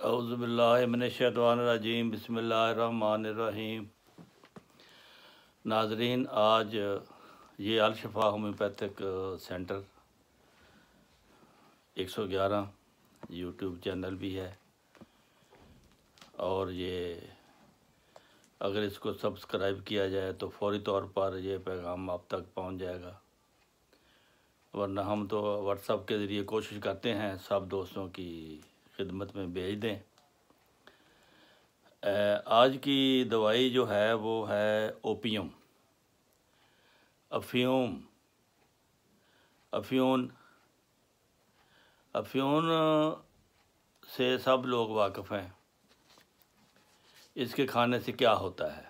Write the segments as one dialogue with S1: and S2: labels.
S1: औज़ुबिल्लाहि मिनश्शैतानिर्रजीम बिस्मिल्लाहिर्रहमानिर्रहीम। नाजरीन, आज ये अल शफा होम्योपैथिक सेंटर 111 यूट्यूब चैनल भी है और ये अगर इसको सब्सक्राइब किया जाए तो फौरी तौर पर ये पैगाम आप तक पहुंच जाएगा, वरना हम तो व्हाट्सएप के ज़रिए कोशिश करते हैं सब दोस्तों की खिदमत में भेज दें। आज की दवाई जो है वो है ओपियम, अफ्यून से सब लोग वाकिफ़ हैं। इसके खाने से क्या होता है?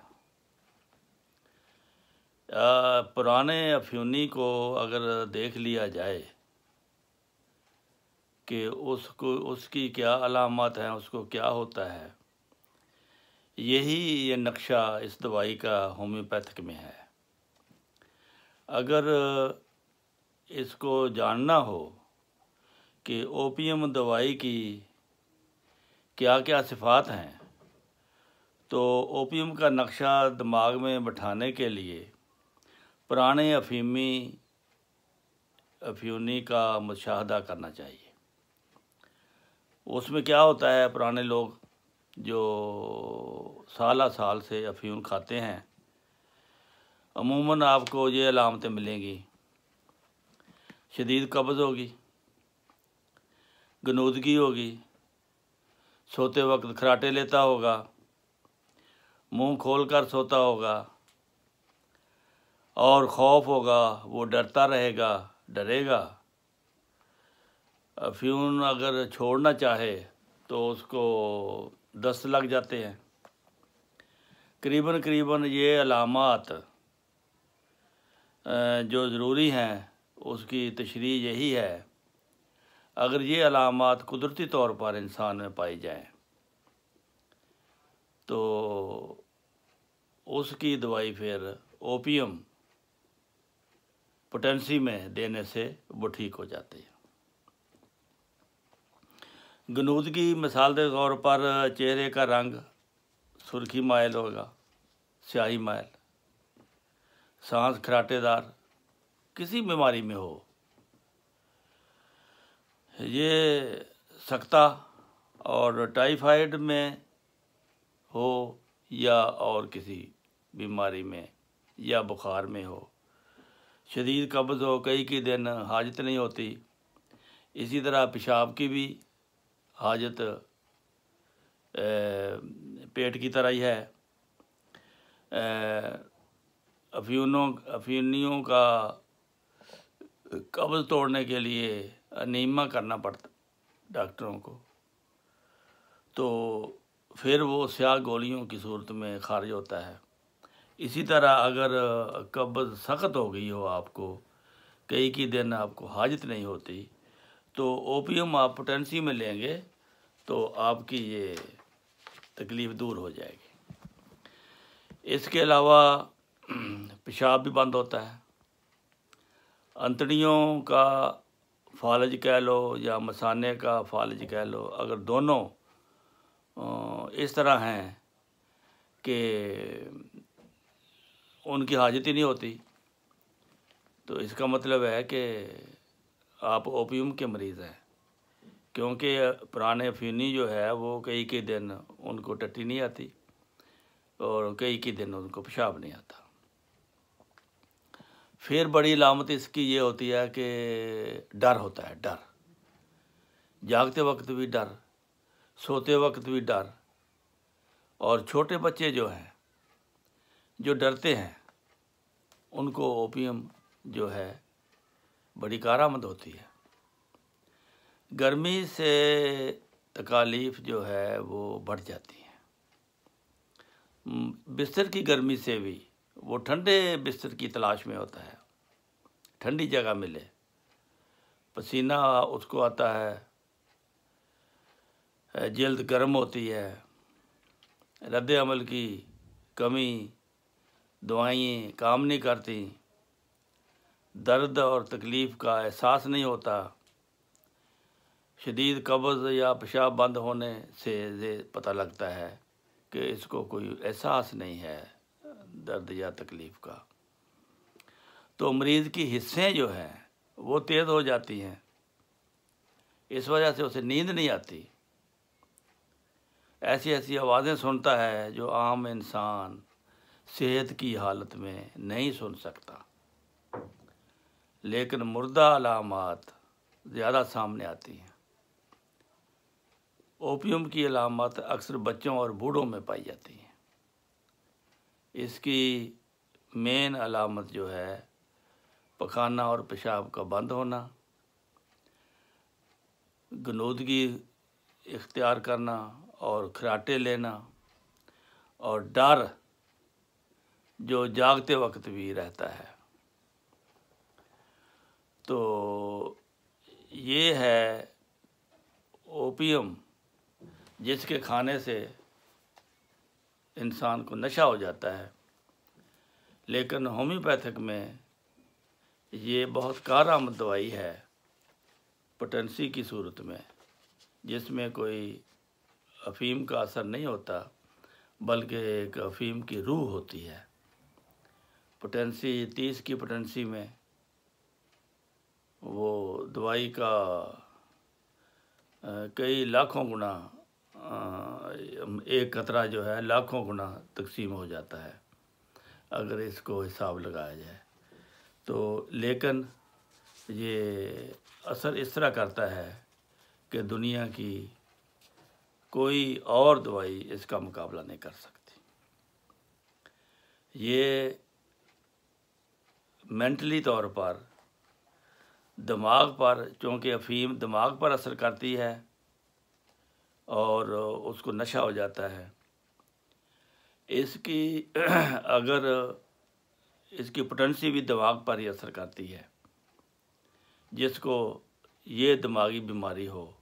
S1: पुराने अफ्यूनी को अगर देख लिया जाए कि उसकी क्या अलामत हैं, उसको क्या होता है, यही ये नक्शा इस दवाई का होम्योपैथिक में है। अगर इसको जानना हो कि ओपियम दवाई की क्या क्या सिफ़ात हैं, तो ओपियम का नक्शा दिमाग में बिठाने के लिए पुराने अफ्यूनी का मुशाहदा करना चाहिए। उसमें क्या होता है, पुराने लोग जो साल से अफ्यून खाते हैं, अमूमन आपको ये अलामतें मिलेंगी। शदीद कब्ज़ होगी, गनूदगी होगी, सोते वक्त खराटे लेता होगा, मुंह खोल कर सोता होगा और खौफ होगा, वो डरता रहेगा, डरेगा। अफ्यून अगर छोड़ना चाहे तो उसको दस्त लग जाते हैं। करीबन ये अलामात जो ज़रूरी हैं उसकी तशरीह यही है, अगर ये अलामात कुदरती तौर पर इंसान में पाई जाएं तो उसकी दवाई फिर ओपियम पोटेंसी में देने से वो ठीक हो जाती है। गनूदगी मिसाल के तौर पर चेहरे का रंग सुर्खी माइल होगा, स्याही माइल, सांस खराटेदार, किसी बीमारी में हो, ये सकता और टाइफाइड में हो या और किसी बीमारी में या बुखार में हो, शदीद कब्ज़ हो, कई दिन हाजत नहीं होती, इसी तरह पेशाब की भी हाजत पेट की तरह ही है। अफ्यूनियों का कब्ज़ तोड़ने के लिए अनीमा करना पड़ता डॉक्टरों को, तो फिर वो स्याह गोलियों की सूरत में खारिज होता है। इसी तरह अगर कब्ज़ सख्त हो गई हो, आपको कई दिन आपको हाजत नहीं होती, तो ओपियम आप पोटेंसी में लेंगे तो आपकी ये तकलीफ़ दूर हो जाएगी। इसके अलावा पेशाब भी बंद होता है। अंतड़ियों का फालज कह लो या मसाने का फालज कह लो, अगर दोनों इस तरह हैं कि उनकी हाजत ही नहीं होती, तो इसका मतलब है कि आप ओपियम के मरीज़ हैं, क्योंकि पुराने अफ्यूनी जो है वो कई दिन उनको टट्टी नहीं आती और कई दिन उनको पेशाब नहीं आता। फिर बड़ी अलामत इसकी ये होती है कि डर होता है, डर, जागते वक्त भी डर, सोते वक्त भी डर। और छोटे बच्चे जो हैं, जो डरते हैं, उनको ओपियम जो है बड़ी कारआमद होती है। गर्मी से तकालीफ जो है वो बढ़ जाती है। बिस्तर की गर्मी से भी वो ठंडे बिस्तर की तलाश में होता है, ठंडी जगह मिले, पसीना उसको आता है, जल्द गर्म होती है, रद्द अमल की कमी, दवाएं काम नहीं करती, दर्द और तकलीफ़ का एहसास नहीं होता, शदीद कब्ज़ या पेशाब बंद होने से ये पता लगता है कि इसको कोई एहसास नहीं है दर्द या तकलीफ़ का। तो मरीज़ की हिस्सें जो हैं वो तेज़ हो जाती हैं, इस वजह से उसे नींद नहीं आती। ऐसी ऐसी आवाज़ें सुनता है जो आम इंसान सेहत की हालत में नहीं सुन सकता। लेकिन मुर्दा अलामात ज़्यादा सामने आती हैं। ओपियम की अलामत अक्सर बच्चों और बूढ़ों में पाई जाती हैं। इसकी मेन अलामत जो है पखाना और पेशाब का बंद होना, गनूदगी इख्तियार करना और खराटे लेना, और डर जो जागते वक्त भी रहता है। तो ये है ओपियम, जिसके खाने से इंसान को नशा हो जाता है। लेकिन होम्योपैथिक में ये बहुत कारआमद दवाई है पोटेंसी की सूरत में, जिसमें कोई अफीम का असर नहीं होता, बल्कि एक अफीम की रूह होती है। पोटेंसी 30 की पोटेंसी में वो दवाई का कई लाखों गुना, एक कतरा जो है लाखों गुना तकसीम हो जाता है अगर इसको हिसाब लगाया जाए तो। लेकिन ये असर इस तरह करता है कि दुनिया की कोई और दवाई इसका मुकाबला नहीं कर सकती। ये मेंटली तौर पर दिमाग पर, चूँकि अफीम दिमाग पर असर करती है और उसको नशा हो जाता है, इसकी अगर इसकी पोटेंसी भी दिमाग पर ही असर करती है। जिसको ये दिमागी बीमारी हो,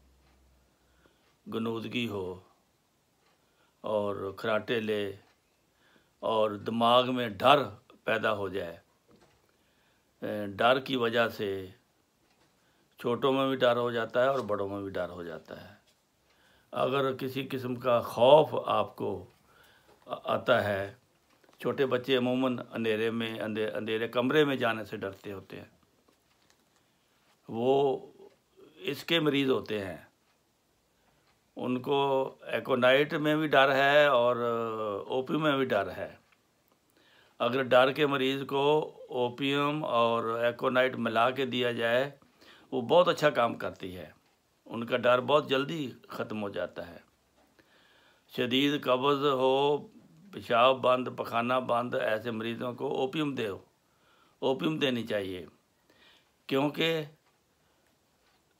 S1: गनूदगी हो और खराटे ले और दिमाग में डर पैदा हो जाए, डर की वजह से छोटों में भी डर हो जाता है और बड़ों में भी डर हो जाता है। अगर किसी किस्म का खौफ आपको आता है, छोटे बच्चे अमूमन अंधेरे में अंधेरे कमरे में जाने से डरते होते हैं, वो इसके मरीज़ होते हैं। उनको एकोनाइट में भी डर है और ओपियम में भी डर है। अगर डर के मरीज़ को ओपियम और एकोनाइट मिला के दिया जाए, वो बहुत अच्छा काम करती है। उनका डर बहुत जल्दी ख़त्म हो जाता है। शदीद कब्ज़ हो, पेशाब बंद, पखाना बंद, ऐसे मरीज़ों को ओपियम दो, ओपियम देनी चाहिए। क्योंकि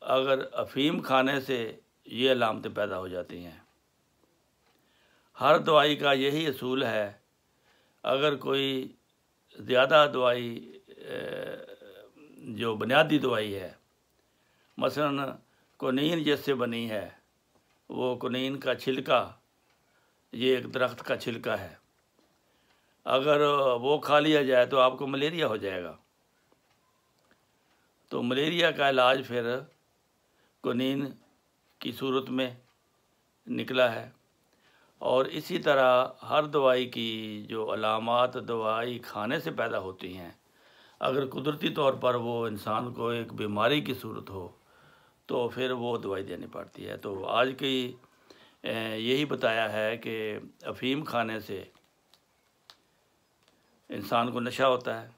S1: अगर अफीम खाने से ये अलामतें पैदा हो जाती हैं। हर दवाई का यही असूल है, अगर कोई ज़्यादा दवाई जो बुनियादी दवाई है, मसलन कोनीन जैसे बनी है, वो कोनीन का छिलका, ये एक दरख्त का छिलका है, अगर वो खा लिया जाए तो आपको मलेरिया हो जाएगा। तो मलेरिया का इलाज फिर कोनीन की सूरत में निकला है। और इसी तरह हर दवाई की जो अलामात दवाई खाने से पैदा होती हैं, अगर कुदरती तौर पर वो इंसान को एक बीमारी की सूरत हो तो फिर वो दवाई देनी पड़ती है। तो आज की यही बताया है कि अफीम खाने से इंसान को नशा होता है।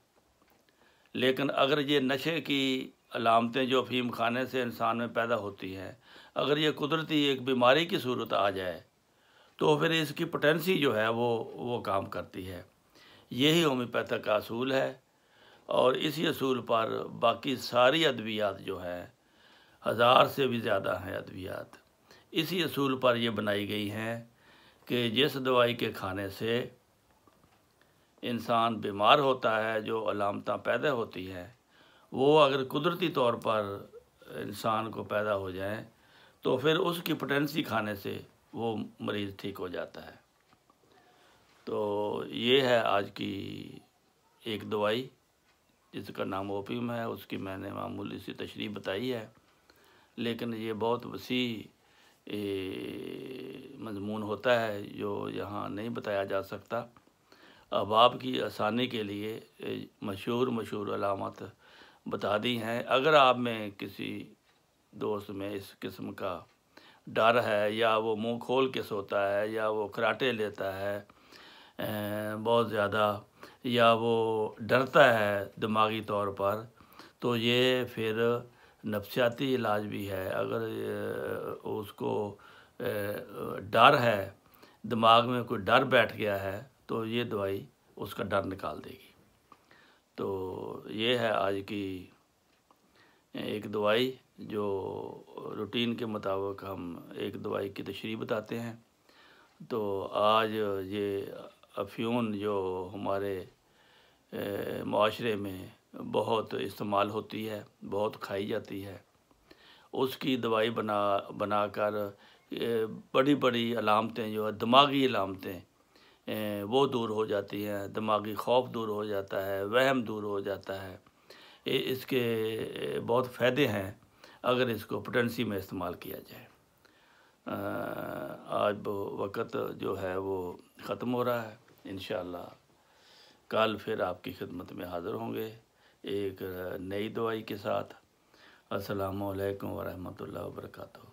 S1: लेकिन अगर ये नशे की अलामतें जो अफीम खाने से इंसान में पैदा होती हैं, अगर ये कुदरती एक बीमारी की सूरत आ जाए तो फिर इसकी पोटेंसी जो है वो काम करती है। यही होम्योपैथिक का असूल है। और इसी असूल पर बाकी सारी अद्वियात जो है, 1000 से भी ज़्यादा हैं अद्वियात, इसी असूल पर ये बनाई गई हैं कि जिस दवाई के खाने से इंसान बीमार होता है, जो अलामतें पैदा होती हैं, वो अगर कुदरती तौर पर इंसान को पैदा हो जाएं तो फिर उसकी पोटेंसी खाने से वो मरीज़ ठीक हो जाता है। तो ये है आज की एक दवाई जिसका नाम ओपियम है, उसकी मैंने मामूली सी तशरीह बताई है। लेकिन ये बहुत वसी मज़मून होता है जो यहाँ नहीं बताया जा सकता। अब आपकी आसानी के लिए मशहूर अलामत बता दी हैं। अगर आप में किसी दोस्त में इस किस्म का डर है, या वो मुंह खोल के सोता है, या वो कराटे लेता है बहुत ज़्यादा, या वो डरता है दिमागी तौर पर, तो ये फिर नफ्सियाती इलाज भी है। अगर उसको डर है, दिमाग में कोई डर बैठ गया है, तो ये दवाई उसका डर निकाल देगी। तो ये है आज की एक दवाई जो रूटीन के मुताबिक हम एक दवाई की तशरीह बताते हैं। तो आज ये अफ्यून जो हमारे माशरे में बहुत इस्तेमाल होती है, बहुत खाई जाती है, उसकी दवाई बनाकर बड़ी बड़ी अलामतें जो है, दिमागी अलामतें वो दूर हो जाती हैं, दिमागी खौफ दूर हो जाता है, वहम दूर हो जाता है। इसके बहुत फ़ायदे हैं अगर इसको पोटेंसी में इस्तेमाल किया जाए। आज वक़्त जो है वो ख़त्म हो रहा है। इंशाअल्लाह कल फिर आपकी खिदमत में हाज़िर होंगे एक नई दवाई के साथ। अस्सलामु अलैकुम व रहमतुल्लाहि व बरकातहू।